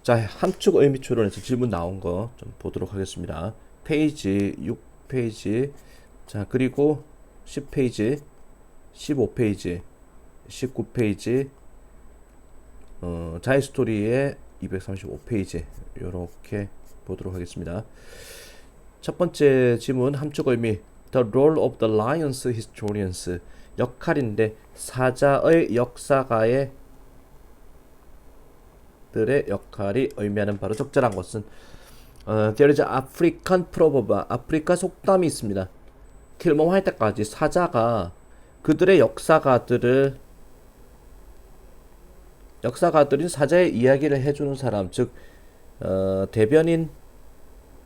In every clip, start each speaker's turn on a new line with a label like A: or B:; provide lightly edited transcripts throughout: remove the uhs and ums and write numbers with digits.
A: 자, 함축 의미 추론에서 질문 나온 거 좀 보도록 하겠습니다. 페이지 6페이지, 자 그리고 10페이지, 15페이지, 19페이지, 자이스토리의 235페이지 이렇게 보도록 하겠습니다. 첫 번째 지문 함축 의미 The role of the Lions historians 역할인데 사자의 역사가의 들의 역할이 의미하는 바로 적절한 것은 There is African proverb 아프리카 속담이 있습니다. 킬몸 할 때까지 사자가 그들의 역사가들인 사자의 이야기를 해주는 사람 즉 대변인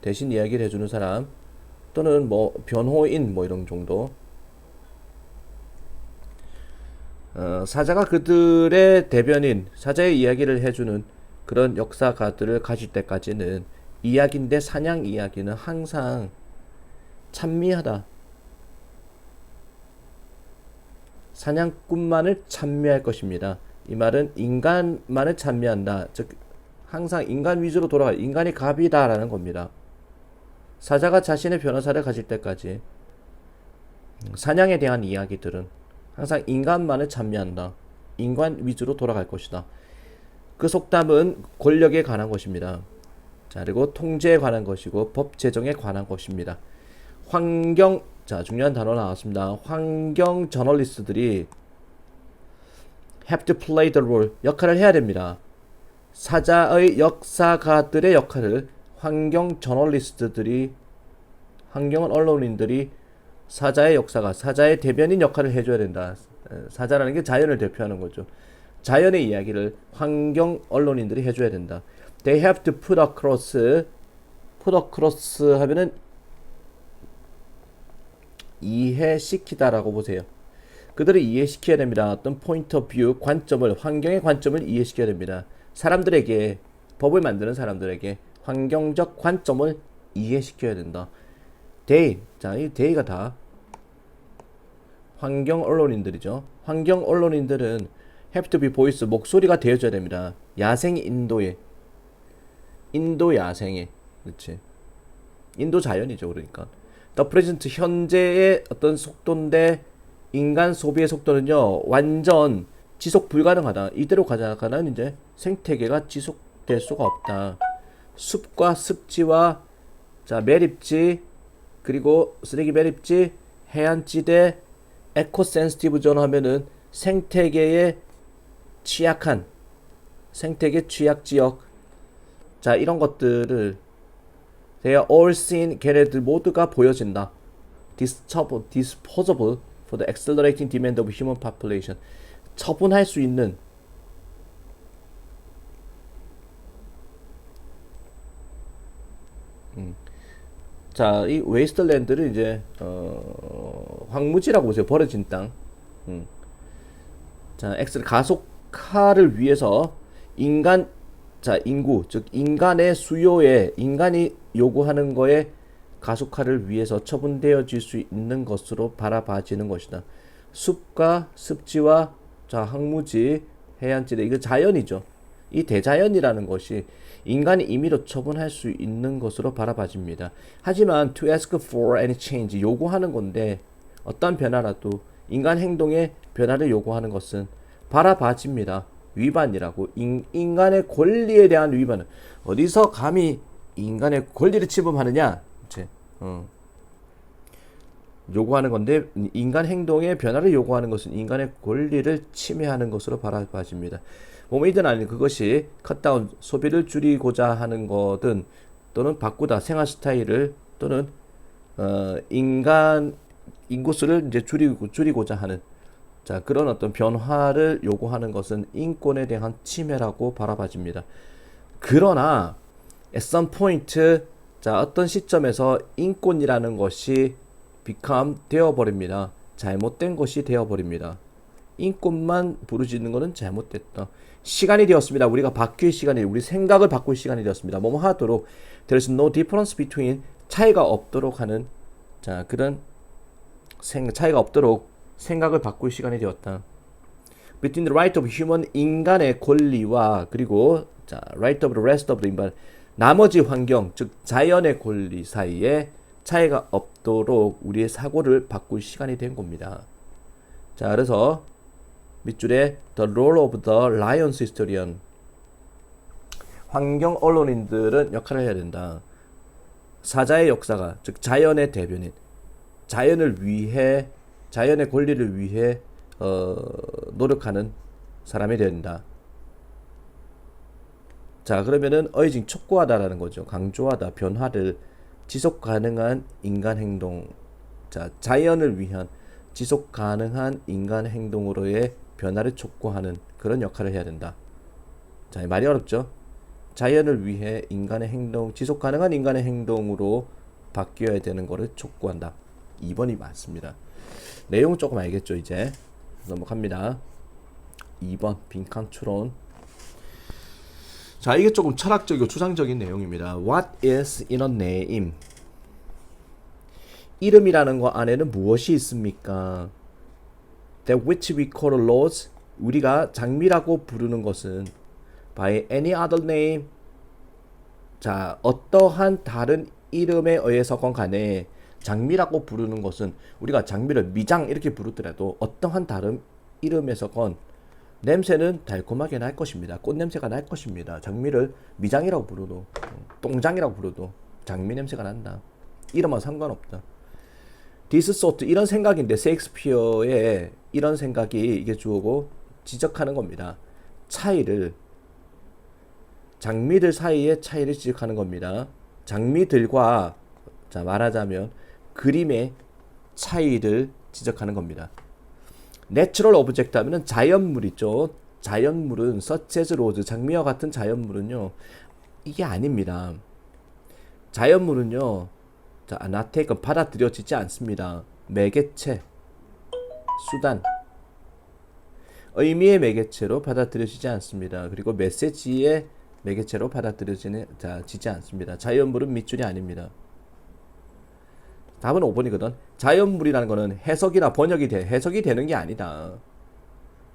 A: 대신 이야기를 해주는 사람 또는 뭐 변호인 뭐 이런 정도 사자가 그들의 대변인 사자의 이야기를 해주는 그런 역사가들을 가질 때까지는 이야기인데 사냥 이야기는 항상 찬미하다 사냥꾼만을 찬미할 것입니다. 이 말은 인간만을 찬미한다 즉 항상 인간 위주로 돌아가 인간이 갑이다 라는 겁니다. 사자가 자신의 변호사를 가질 때까지 사냥에 대한 이야기들은 항상 인간만을 찬미한다. 인간 위주로 돌아갈 것이다. 그 속담은 권력에 관한 것입니다. 자, 그리고 통제에 관한 것이고 법 제정에 관한 것입니다. 자, 중요한 단어 나왔습니다. 환경 저널리스트들이 have to play the role 역할을 해야 됩니다. 사자의 역사가들의 역할을 환경 저널리스트들이 환경 언론인들이 사자의 역사가 사자의 대변인 역할을 해줘야 된다. 사자라는 게 자연을 대표하는 거죠. 자연의 이야기를 환경 언론인들이 해줘야 된다. They have to put across 하면은 이해시키다라고 보세요. 그들을 이해시켜야 됩니다. 어떤 point of view 관점을 환경의 관점을 이해시켜야 됩니다. 사람들에게 법을 만드는 사람들에게 환경적 관점을 이해시켜야 된다. 자, 이 they가 다 환경 언론인들이죠. 환경 언론인들은 have to be voice 목소리가 되어줘야 됩니다. 야생 인도 야생의 그렇지. 인도 자연이죠. 그러니까 the present 현재의 어떤 속도인데 인간 소비의 속도는요 완전 지속 불가능하다. 이대로 가다가는 이제 생태계가 지속될 수가 없다. 숲과 습지와 자 매립지 그리고 쓰레기 매립지 해안지대 에코센시티브 존 하면은 생태계 취약 지역 자 이런 것들을 they are all seen 걔네들 모두가 보여진다. disposable for the accelerating demand of human population 처분할 수 있는 자, 이 웨이스트랜드를 이제 황무지라고 보세요. 버려진 땅. 자, X를 가속화를 위해서 인구, 즉 인간의 수요에 인간이 요구하는 거에 가속화를 위해서 처분되어질 수 있는 것으로 바라봐지는 것이다. 숲과 습지와 자, 황무지, 해안지대 이거 자연이죠. 이 대자연이라는 것이 인간이 임의로 처분할 수 있는 것으로 바라봐집니다. 하지만 to ask for any change 요구하는 건데 어떤 변화라도 인간 행동의 변화를 요구하는 것은 바라봐집니다. 위반이라고 인간의 권리에 대한 위반은 어디서 감히 인간의 권리를 침범하느냐 이제 요구하는 건데 인간 행동의 변화를 요구하는 것은 인간의 권리를 침해하는 것으로 바라봐집니다. 몸이든 아닌 그것이 컷다운 소비를 줄이고자 하는 거든 또는 바꾸다 생활 스타일을 또는 인구수를 이제 줄이고자 하는 자 그런 어떤 변화를 요구하는 것은 인권에 대한 침해라고 바라봐집니다. 그러나 at some point 자 어떤 시점에서 인권이라는 것이 become 되어버립니다. 잘못된 것이 되어버립니다. 인권만 부르짖는 것은 잘못됐다. 시간이 되었습니다. 우리가 바뀔 시간이 우리 생각을 바꿀 시간이 되었습니다. 뭐뭐 하도록 there is no difference between 차이가 없도록 하는 자 그런 차이가 없도록 생각을 바꿀 시간이 되었다. between the right of human 인간의 권리와 그리고 자 right of the rest of the 인간 나머지 환경 즉 자연의 권리 사이에 차이가 없도록 우리의 사고를 바꿀 시간이 된 겁니다. 자 그래서 밑줄에 the role of the Lions historian 환경 언론인들은 역할을 해야 된다. 사자의 역사가 즉 자연의 대변인 자연을 위해 자연의 권리를 위해 노력하는 사람이 된다. 자 그러면은 어이징 촉구하다라는 거죠. 강조하다 변화를 지속 가능한 인간 행동 자 자연을 위한 지속 가능한 인간 행동으로의 변화를 촉구하는 그런 역할을 해야 된다. 자 말이 어렵죠. 자연을 위해 인간의 행동 지속 가능한 인간의 행동으로 바뀌어야 되는 것을 촉구한다. 2번이 맞습니다. 내용은 조금 알겠죠. 이제 넘어갑니다. 2번 빈칸 추론. 자 이게 조금 철학적이고 추상적인 내용입니다. What is in a name? 이름이라는 거 안에는 무엇이 있습니까? That which we call laws 우리가 장미라고 부르는 것은 by any other name 자 어떠한 다른 이름에 의해서건 간에 장미라고 부르는 것은 우리가 장미를 미장 이렇게 부르더라도 어떠한 다른 이름에서건 냄새는 달콤하게 날 것입니다. 꽃냄새가 날 것입니다. 장미를 미장이라고 부르도 똥장이라고 부르도 장미 냄새가 난다. 이름은 상관없다. This sort 이런 생각인데 셰익스피어의 이런 생각이 이게 주어고 지적하는 겁니다. 차이를 장미들 사이의 차이를 지적하는 겁니다. 장미들과 자 말하자면 그림의 차이를 지적하는 겁니다. 내추럴 오브젝트 하면은 자연물이죠. 자연물은 such as rose 장미와 같은 자연물은요 이게 아닙니다. 자연물은요 자 not taken 받아들여지지 않습니다. 매개체 수단 의미의 매개체로 받아들여지지 않습니다. 그리고 메시지의 매개체로 받아들여지지 않습니다. 자연물은 밑줄이 아닙니다. 답은 5번이거든. 자연물이라는 거는 해석이나 번역이 해석이 되는 게 아니다.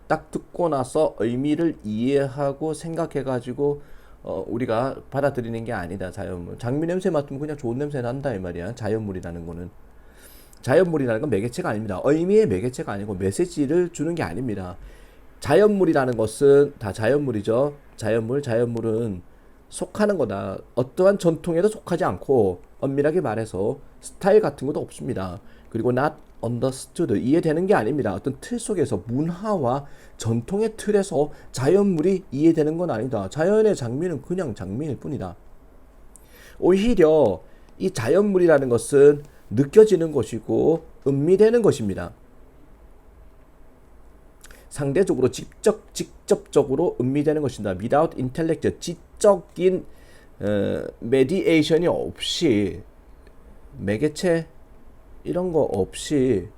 A: 딱 듣고 나서 의미를 이해하고 생각해가지고 우리가 받아들이는 게 아니다. 자연물. 장미 냄새 맡으면 그냥 좋은 냄새 난다 이 말이야. 자연물이라는 거는. 자연물이라는 건 매개체가 아닙니다. 의미의 매개체가 아니고 메시지를 주는 게 아닙니다. 자연물이라는 것은 다 자연물이죠. 자연물은 속하는 거다. 어떠한 전통에도 속하지 않고 엄밀하게 말해서 스타일 같은 것도 없습니다. 그리고 not understood 이해되는 게 아닙니다. 어떤 틀 속에서 문화와 전통의 틀에서 자연물이 이해되는 건 아니다. 자연의 장미는 그냥 장미일 뿐이다. 오히려 이 자연물이라는 것은 느껴지는 것이고 음미되는 것입니다. 상대적으로 직접적으로 음미되는 것이다. without intellect 지적인 메디에이션이 없이 매개체 이런 거 없이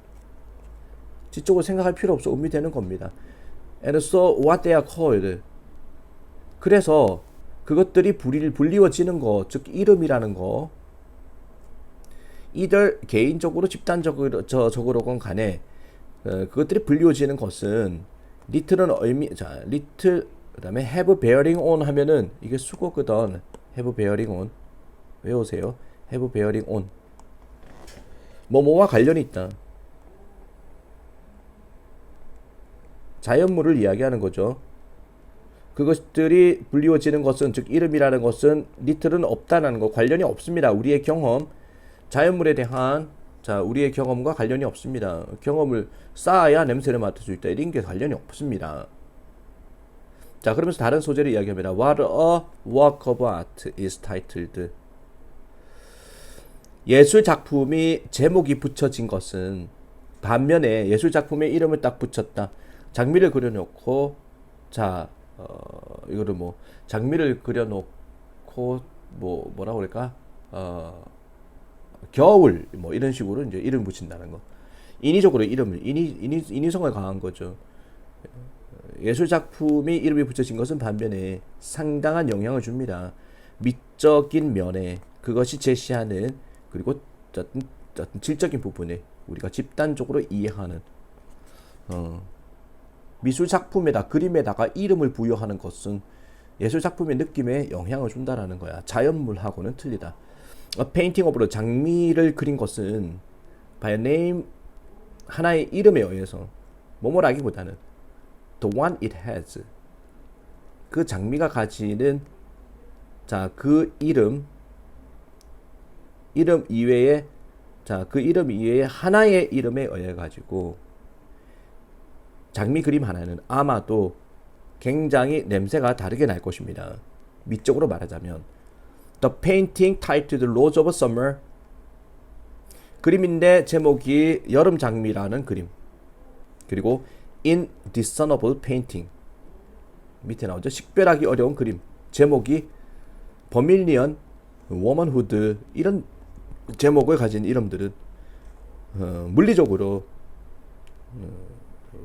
A: 지적으로 생각할 필요 없어 음미되는 겁니다. And so what they are called 그래서 그것들이 불리워지는 거 즉 이름이라는 거 이들 개인적으로 집단적으로건 간에 그것들이 불리워지는 것은 little은 의미 자 little 그다음에 have bearing on 하면은 이게 수거거든. have bearing on 외우세요. have bearing on 뭐뭐와 관련이 있다. 자연물을 이야기하는 거죠. 그것들이 불리워지는 것은 즉 이름이라는 것은 little은 없다라는 거 관련이 없습니다. 우리의 경험 자연물에 대한 자 우리의 경험과 관련이 없습니다. 경험을 쌓아야 냄새를 맡을 수 있다. 이런 게 관련이 없습니다. 자 그러면서 다른 소재를 이야기합니다. What a work of art is titled 예술 작품이 제목이 붙여진 것은 반면에 예술 작품에 이름을 딱 붙였다. 장미를 그려놓고 자 이거를 뭐 장미를 그려놓고 뭐라고 그럴까 겨울 뭐 이런 식으로 이제 이름 붙인다는 거. 인위적으로 이름을 인위성을 강한 거죠. 예술 작품이 이름이 붙여진 것은 반면에 상당한 영향을 줍니다. 미적인 면에 그것이 제시하는 그리고 어떤 질적인 부분에 우리가 집단적으로 이해하는 미술 작품에다 그림에다가 이름을 부여하는 것은 예술 작품의 느낌에 영향을 준다라는 거야. 자연물하고는 틀리다. 페인팅 오브로 장미를 그린 것은 by name 하나의 이름에 의해서 뭐뭐라기보다는 the one it has 그 장미가 가지는 그 이름 이외에 그 이름 이외에 하나의 이름에 의해 가지고 장미 그림 하나는 아마도 굉장히 냄새가 다르게 날 것입니다. 미적으로 말하자면 The painting titled Rose of Summer 그림인데 제목이 여름 장미라는 그림 그리고 Indiscernible Painting 밑에 나오죠. 식별하기 어려운 그림 제목이 버밀리언 워먼후드 이런 제목을 가진 이름들은 물리적으로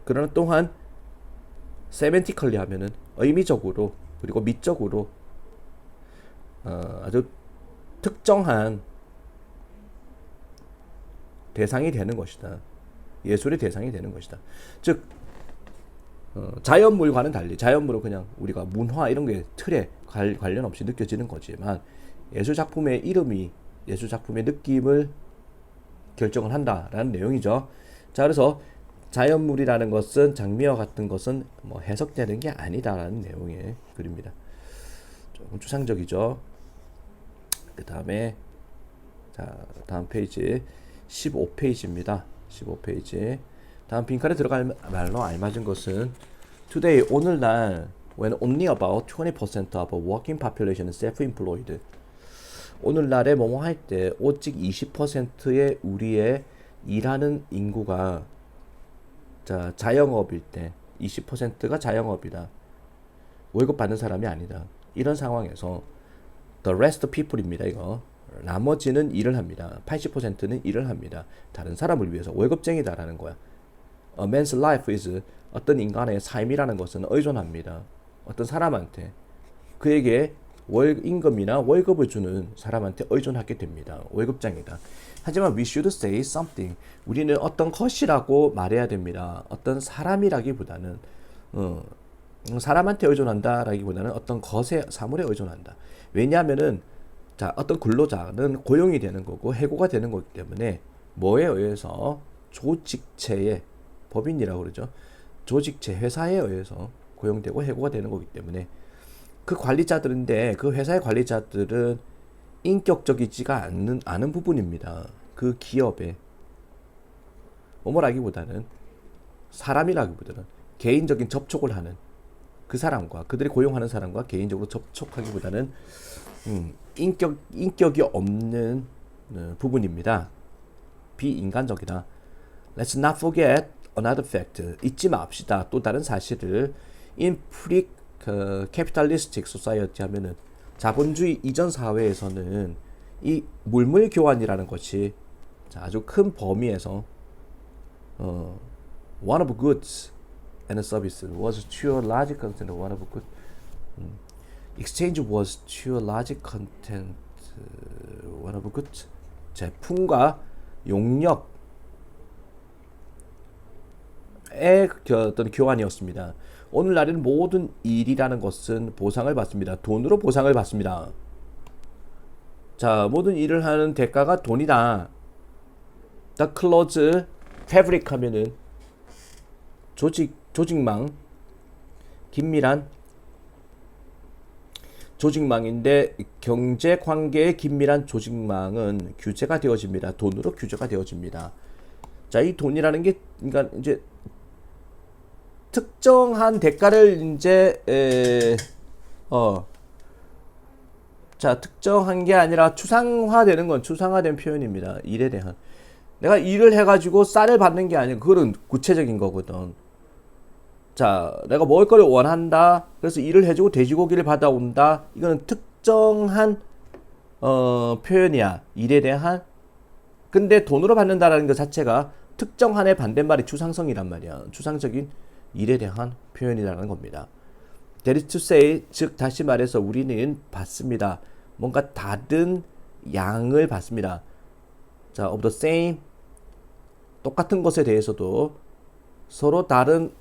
A: 그러나 또한 세멘티컬리 하면은 의미적으로 그리고 미적으로 아주 특정한 대상이 되는 것이다. 예술의 대상이 되는 것이다. 즉 자연물과는 달리 자연물은 그냥 우리가 문화 이런 게 틀에 관련 없이 느껴지는 거지만 예술 작품의 이름이 예술 작품의 느낌을 결정을 한다라는 내용이죠. 자, 그래서 자연물이라는 것은 장미와 같은 것은 뭐 해석되는 게 아니다라는 내용의 글입니다. 조금 추상적이죠. 그 다음에 다음 페이지 15페이지입니다. 15페이지 다음 빈칸에 들어갈 말로 알맞은 것은 Today 오늘날 when only about 20% of a working population is self-employed 오늘날에 뭐뭐 할 때 오직 20%의 우리의 일하는 인구가 자영업일 때 20%가 자영업이다. 월급 받는 사람이 아니다. 이런 상황에서 the rest people입니다. 이거 나머지는 일을 합니다. 80%는 일을 합니다. 다른 사람을 위해서 월급쟁이다라는 거야. A man's life is 어떤 인간의 삶이라는 것은 의존합니다. 어떤 사람한테 그에게 임금이나 월급을 주는 사람한테 의존하게 됩니다. 월급쟁이다. 하지만 we should say something. 우리는 어떤 것이라고 말해야 됩니다. 어떤 사람이라기보다는 사람한테 의존한다라기보다는 어떤 것에 사물에 의존한다. 왜냐하면은 어떤 근로자는 고용이 되는 거고 해고가 되는 거기 때문에 뭐에 의해서 조직체의 법인이라고 그러죠. 조직체 회사에 의해서 고용되고 해고가 되는 거기 때문에 그 관리자들인데 그 회사의 관리자들은 인격적이지가 않은 부분입니다. 그 기업에 뭐라기보다는 사람이라기보다는 개인적인 접촉을 하는 그 사람과 그들이 고용하는 사람과 개인적으로 접촉하기보다는 인격이 없는 부분입니다. 비인간적이다. Let's not forget another fact. 잊지 맙시다. 또 다른 사실을 in pre-capitalistic society 하면은 자본주의 이전 사회에서는 이 물물 교환이라는 것이 아주 큰 범위에서 one of goods and services was to a large content one of goods. Exchange was to a large content one of goods. 제품과 용역의 어떤 교환이었습니다. 오늘날에는 모든 일이라는 것은 보상을 받습니다. 돈으로 보상을 받습니다. 모든 일을 하는 대가가 돈이다. The clothes, fabric 하면은 조직망, 긴밀한 조직망인데 경제 관계의 긴밀한 조직망은 규제가 되어집니다. 돈으로 규제가 되어집니다. 이 돈이라는 게 그러니까 이제 특정한 대가를 이제 특정한 게 아니라 추상화된 표현입니다. 일에 대한 내가 일을 해가지고 쌀을 받는 게 아니고 그거는 구체적인 거거든. 내가 먹을 거를 원한다. 그래서 일을 해주고 돼지고기를 받아온다. 이거는 특정한 표현이야. 일에 대한. 근데 돈으로 받는다라는 것 자체가 특정한의 반대말이 추상성이란 말이야. 추상적인 일에 대한 표현이라는 겁니다. That is to say, 즉 다시 말해서 우리는 받습니다. 뭔가 다른 양을 받습니다. of the same 똑같은 것에 대해서도 서로 다른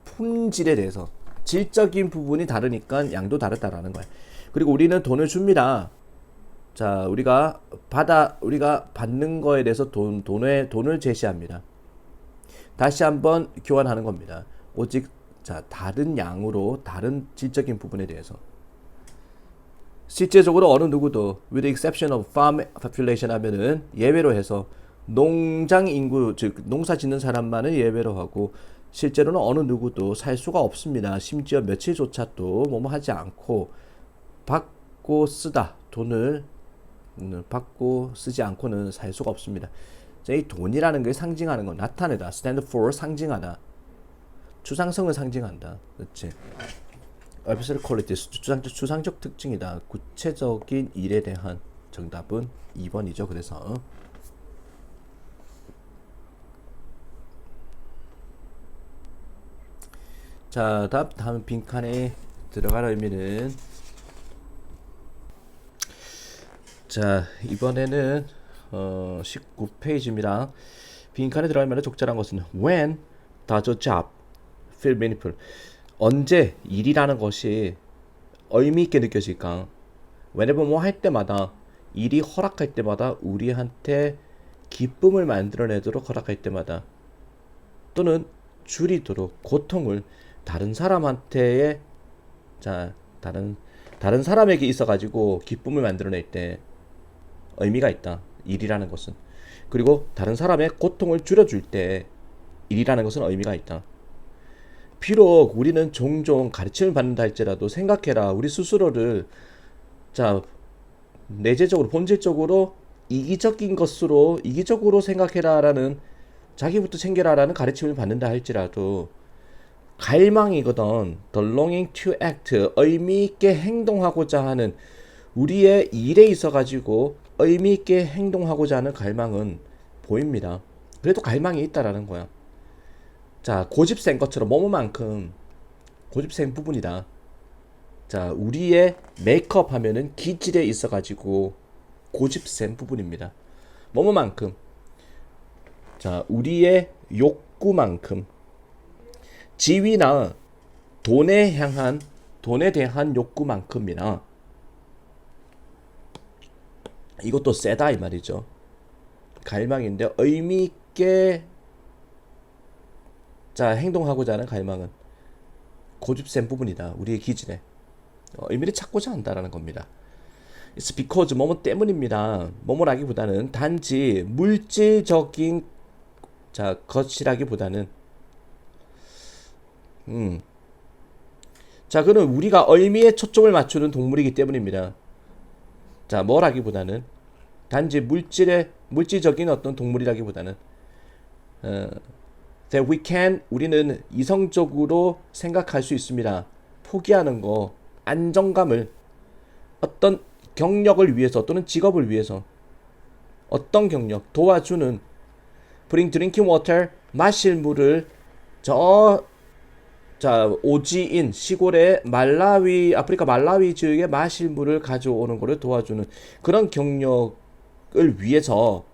A: 품질에 대해서 질적인 부분이 다르니까 양도 다르다라는 거예요. 그리고 우리는 돈을 줍니다. 자, 우리가 받는 거에 대해서 돈을 제시합니다. 다시 한번 교환하는 겁니다. 오직 자, 다른 양으로 다른 질적인 부분에 대해서 실제적으로 어느 누구도 with the exception of farm population 하면은 예외로 해서 농장 인구 즉 농사 짓는 사람만은 예외로 하고 실제로는 어느 누구도 살 수가 없습니다. 심지어 며칠조차도 뭐뭐 하지 않고 받고 쓰다 돈을 받고 쓰지 않고는 살 수가 없습니다. 자, 이 돈이라는 게 상징하는 건 나타내다, stand for 상징하다, 추상성을 상징한다, 그렇지? Absolute quality 추상적 특징이다. 구체적인 일에 대한 정답은 2번이죠. 그래서 자, 다음 빈칸에 들어갈 의미는 자, 이번에는 19페이지입니다. 빈칸에 들어갈 만한 적절한 것은 when does a job feel meaningful? 언제 일이라는 것이 의미 있게 느껴질까? whenever 뭐 할 때마다, 일이 허락할 때마다, 우리한테 기쁨을 만들어내도록 허락할 때마다, 또는 줄이도록 고통을 다른 사람한테의 자, 다른 사람에게 있어 가지고 기쁨을 만들어낼 때 의미가 있다. 일이라는 것은. 그리고 다른 사람의 고통을 줄여줄 때 일이라는 것은 의미가 있다. 비록 우리는 종종 가르침을 받는다 할지라도 생각해라. 우리 스스로를 자, 내재적으로 본질적으로 이기적으로 생각해라라는, 자기부터 챙겨라라는 가르침을 받는다 할지라도 갈망이거든. The longing to act, 의미 있게 행동하고자 하는, 우리의 일에 있어 가지고 의미 있게 행동하고자 하는 갈망은 보입니다. 그래도 갈망이 있다라는 거야. 자, 고집센 것처럼 뭐뭐만큼 고집센 부분이다. 자, 우리의 메이크업 하면은 기질에 있어 가지고 고집센 부분입니다. 뭐뭐만큼, 자, 우리의 욕구만큼, 지위나 돈에 대한 욕구만큼이나, 이것도 세다 이 말이죠. 갈망인데 의미 있게 자, 행동하고자 하는 갈망은 고집센 부분이다. 우리의 기질에 의미를 찾고자 한다라는 겁니다. It's because 뭐뭐 때문입니다. 뭐뭐라기보다는 단지 물질적인 자, 것이라기보다는 자, 그는 우리가 의미에 초점을 맞추는 동물이기 때문입니다. 자, 뭐라기보다는 단지 물질적인 어떤 동물이라기보다는 that we can, 우리는 이성적으로 생각할 수 있습니다. 포기하는 거, 안정감을 어떤 경력을 위해서 또는 직업을 위해서, 어떤 경력, 도와주는, bring drinking water, 마실 물을 오지인 시골의 아프리카 말라위 지역에 마실 물을 가져오는 것을 도와주는 그런 경력을 위해서,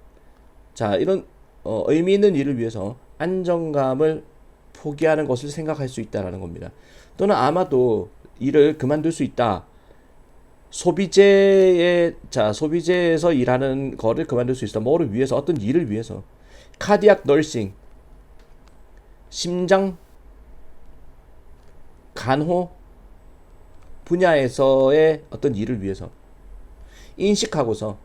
A: 자, 이런 의미 있는 일을 위해서 안정감을 포기하는 것을 생각할 수 있다라는 겁니다. 또는 아마도 일을 그만둘 수 있다. 소비재에서 일하는 거를 그만둘 수 있다. 뭐를 위해서? 어떤 일을 위해서. 카디악 널싱, 심장 간호 분야에서의 어떤 일을 위해서 인식하고서,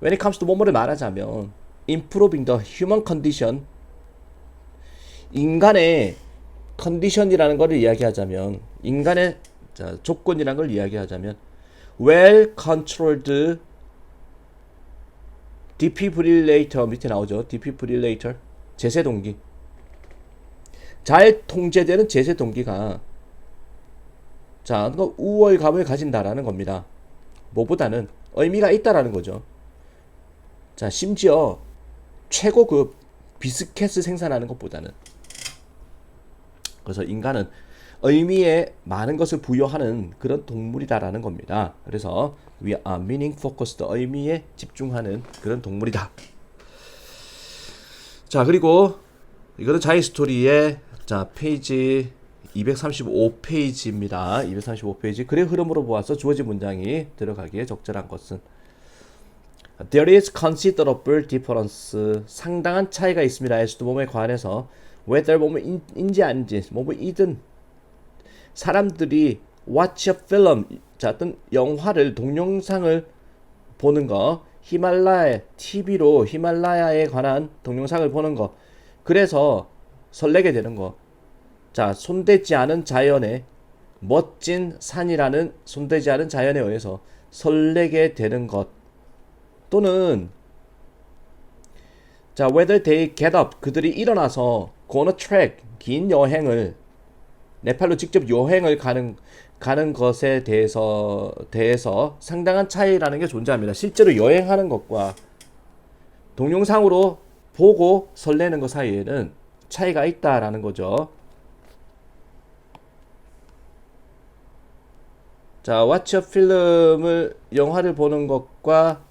A: when it comes to 뭐뭐를 말하자면 improving the human condition, 인간의 컨디션이라는 것을 이야기하자면, 인간의 조건이라는 걸 이야기하자면 well controlled defibrillator, 밑에 나오죠. defibrillator, 제세동기, 잘 통제되는 제세동기가 자, 우월감을 가진다라는 겁니다. 뭐보다는 의미가 있다라는 거죠. 자, 심지어 최고급 비스켓을 생산하는 것보다는. 그래서 인간은 의미에 많은 것을 부여하는 그런 동물이다라는 겁니다. 그래서 we are meaning focused, 의미에 집중하는 그런 동물이다. 자, 그리고 이거는 자이 스토리의 자, 페이지 235페이지입니다. 235페이지. 글의 흐름으로 보아서 주어진 문장이 들어가기에 적절한 것은 There is considerable difference. 상당한 차이가 있습니다. as to 몸에 관해서 whether 몸인지 아닌지 몸이든 사람들이 watch a film, 자, 어떤 영화를 동영상을 보는 거, 히말라야 TV로 히말라야에 관한 동영상을 보는 거, 그래서 설레게 되는 거. 자, 손대지 않은 자연의 멋진 산이라는 손대지 않은 자연에 의해서 설레게 되는 것. 또는 자, whether they get up, 그들이 일어나서 go on a trek, 긴 여행을 네팔로 직접 여행을 가는 것에 대해서 상당한 차이라는 게 존재합니다. 실제로 여행하는 것과 동영상으로 보고 설레는 것 사이에는 차이가 있다라는 거죠. 자, watch a film을 영화를 보는 것과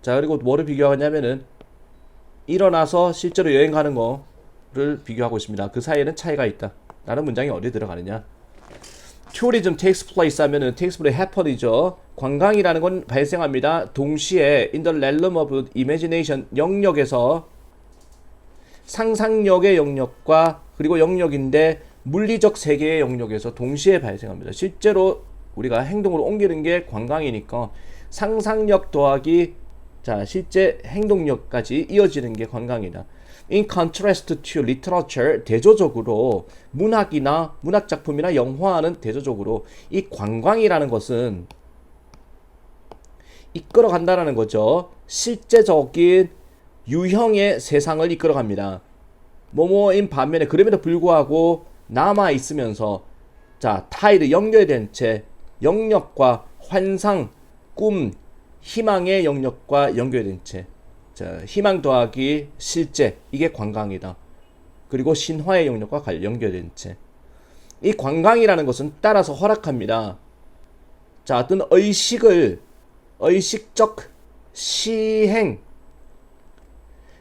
A: 자, 그리고 뭐를 비교하냐면은 일어나서 실제로 여행 가는 거를 비교하고 있습니다. 그 사이에는 차이가 있다. 라는 문장이 어디에 들어가느냐? tourism takes place 하면은 takes place happen이죠. 관광이라는 건 발생합니다. 동시에 in the realm of imagination, 영역에서 상상력의 영역과 그리고 영역인데 물리적 세계의 영역에서 동시에 발생합니다. 실제로 우리가 행동으로 옮기는 게 관광이니까 상상력 더하기 자, 실제 행동력까지 이어지는 게 관광이다. In contrast to literature, 대조적으로 문학이나 문학작품이나 영화는 대조적으로 이 관광이라는 것은 이끌어간다라는 거죠. 실제적인 유형의 세상을 이끌어갑니다. 뭐뭐인 반면에 그럼에도 불구하고 남아있으면서 자, 타이드 연결된 채 영역과 환상, 꿈, 희망의 영역과 연결된 채 자, 희망 더하기 실제, 이게 관광이다. 그리고 신화의 영역과 연결된 채 이 관광이라는 것은 따라서 허락합니다. 자, 어떤 의식적 시행,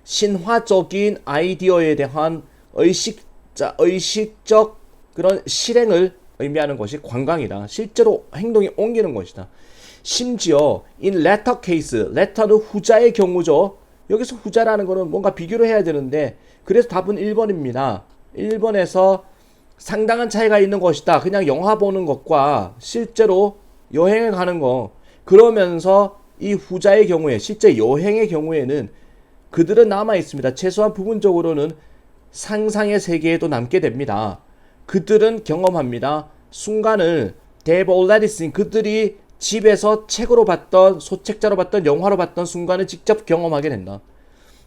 A: 신화적인 아이디어에 대한 의식적 그런 실행을 의미하는 것이 관광이다. 실제로 행동이 옮기는 것이다. 심지어 in latter case, letter는 후자의 경우죠. 여기서 후자라는 거는 뭔가 비교를 해야 되는데 그래서 답은 1번입니다. 1번에서 상당한 차이가 있는 것이다. 그냥 영화 보는 것과 실제로 여행을 가는 거. 그러면서 이 후자의 경우에 실제 여행의 경우에는 그들은 남아 있습니다. 최소한 부분적으로는 상상의 세계에도 남게 됩니다. 그들은 경험합니다. 순간을 they've already seen, 그들이 집에서 책으로 봤던, 소책자로 봤던, 영화로 봤던 순간을 직접 경험하게 된다.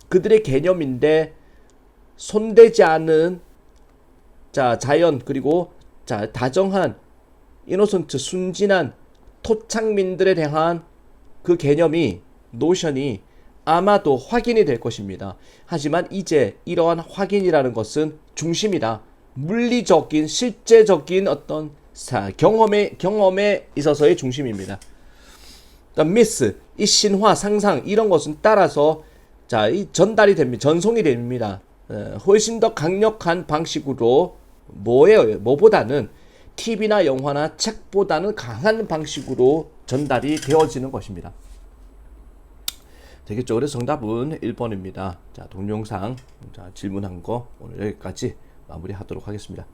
A: 그들의 개념인데 손대지 않은 자, 자연, 그리고 자, 다정한 이노선트, 순진한 토착민들에 대한 그 개념이, 노션이 아마도 확인이 될 것입니다. 하지만 이제 이러한 확인이라는 것은 중심이다. 물리적인, 실제적인 어떤 경험에 있어서의 중심입니다. 미스, 이 신화, 상상, 이런 것은 따라서 자, 이 전달이 됩니다. 전송이 됩니다. 훨씬 더 강력한 방식으로 뭐보다는 TV나 영화나 책보다는 강한 방식으로 전달이 되어지는 것입니다. 되겠죠? 그래서 정답은 1번입니다. 자, 동영상 자, 질문한 거 오늘 여기까지 마무리하도록 하겠습니다.